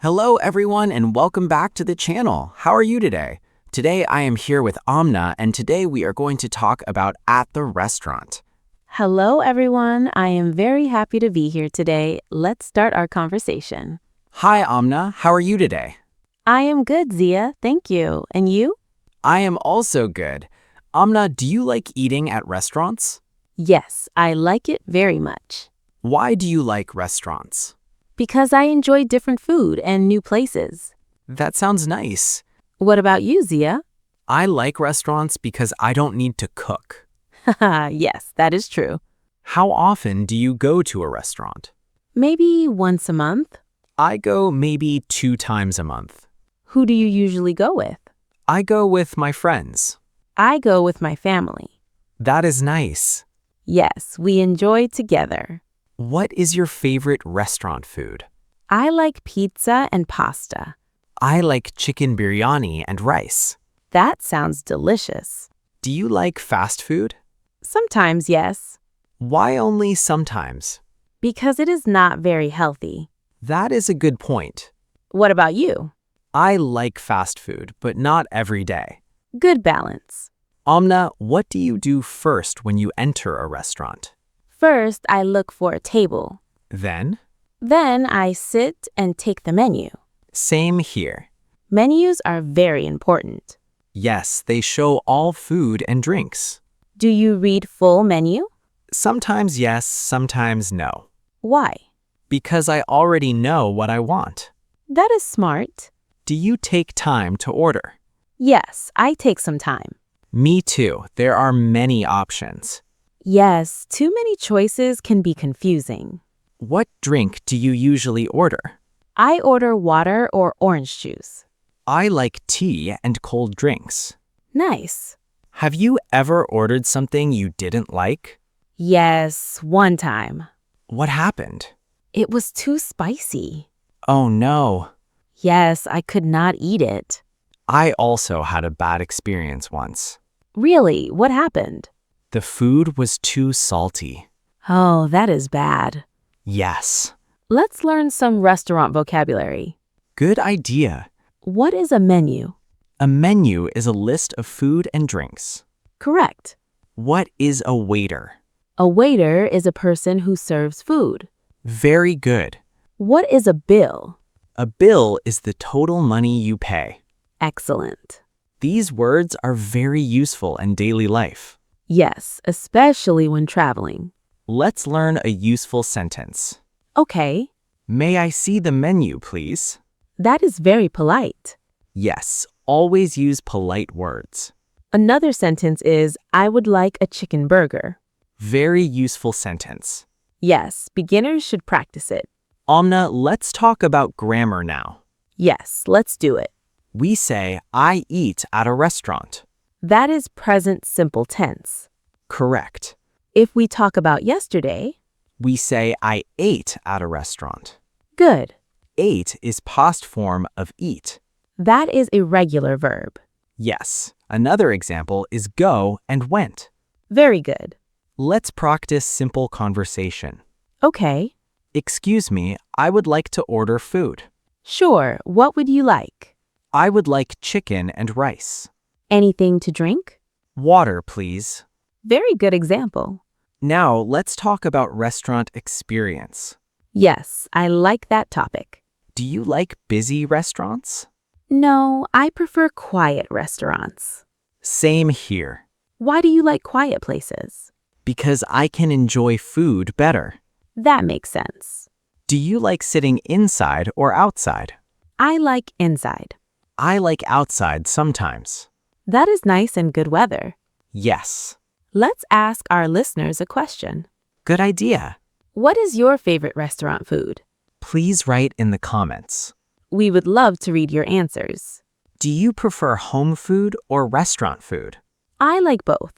Hello everyone and welcome back to the channel. How are you today? Today I am here with Amna and today we are going to talk about at the restaurant. Hello, everyone. I am very happy to be here today. Let's start our conversation. Hi Amna, how are you today? I am good, Zia. Thank you. And you? I am also good. Amna, do you like eating at restaurants? Yes, I like it very much. Why do you like restaurants? Because I enjoy different food and new places. That sounds nice. What about you, Zia? I like restaurants because I don't need to cook. Haha, yes, that is true. How often do you go to a restaurant? Maybe once a month? I go maybe 2 times a month. Who do you usually go with? I go with my friends. I go with my family. That is nice. Yes, we enjoy together. What is your favorite restaurant food? I like pizza and pasta. I like chicken biryani and rice. That sounds delicious. Do you like fast food? Sometimes, yes, Why only sometimes? because it is not very healthy. That is a good point. What about you? I like fast food, but not every day. Good balance. Amna, what do you do first when you enter a restaurant? First, I look for a table. Then? Then I sit and take the menu. Same here. Menus are very important. Yes, they show all food and drinks. Do you read full menu? Sometimes yes, sometimes no. Why? Because I already know what I want. That is smart. Do you take time to order? Yes, I take some time. Me too. There are many options. Yes, too many choices can be confusing. What drink do you usually order? I order water or orange juice. I like tea and cold drinks. Nice. Have you ever ordered something you didn't like? Yes, one time. What happened? It was too spicy. Oh no. Yes, I could not eat it. I also had a bad experience once. Really, what happened? The food was too salty. Oh, that is bad. Yes. Let's learn some restaurant vocabulary. Good idea. What is a menu? A menu is a list of food and drinks. Correct. What is a waiter? A waiter is a person who serves food. Very good. What is a bill? A bill is the total money you pay. Excellent. These words are very useful in daily life. Yes, especially when traveling. Let's learn a useful sentence. Okay, May I see the menu, please? that is very polite. Yes, always use polite words. Another sentence is, I would like a chicken burger. Very useful sentence. Yes, beginners should practice it. Amna, let's talk about grammar now. Yes, let's do it. We say, I eat at a restaurant. That is present simple tense. Correct. If we talk about yesterday, We say, I ate at a restaurant. good. Ate is past form of eat. That is a regular verb. Yes. Another example is go and went. Very good. Let's practice simple conversation. Okay, Excuse me, I would like to order food. sure. What would you like? I would like chicken and rice. Anything to drink? Water, please. Very good example. Now, let's talk about restaurant experience. Yes, I like that topic. Do you like busy restaurants? No, I prefer quiet restaurants. Same here, Why do you like quiet places? because I can enjoy food better. That makes sense. Do you like sitting inside or outside? I like inside. I like outside sometimes. That is nice and good weather. Yes. Let's ask our listeners a question. Good idea. What is your favorite restaurant food? Please write in the comments. We would love to read your answers. Do you prefer home food or restaurant food? I like both.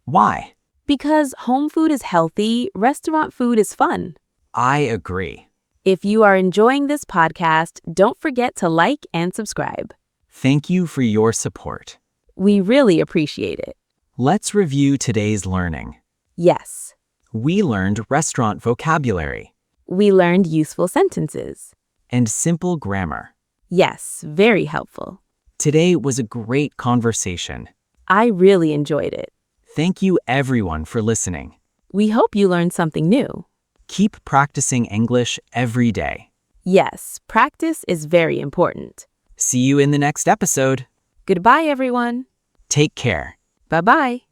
Why? Because home food is healthy, restaurant food is fun. I agree. If you are enjoying this podcast, don't forget to like and subscribe. Thank you for your support. We really appreciate it. Let's review today's learning. Yes, We learned restaurant vocabulary. we learned useful sentences. and simple grammar. Yes, very helpful. Today was a great conversation. I really enjoyed it. Thank you everyone for listening. We hope you learned something new. Keep practicing English every day. Yes, practice is very important. See you in the next episode. Goodbye, everyone. Take care. Bye-bye.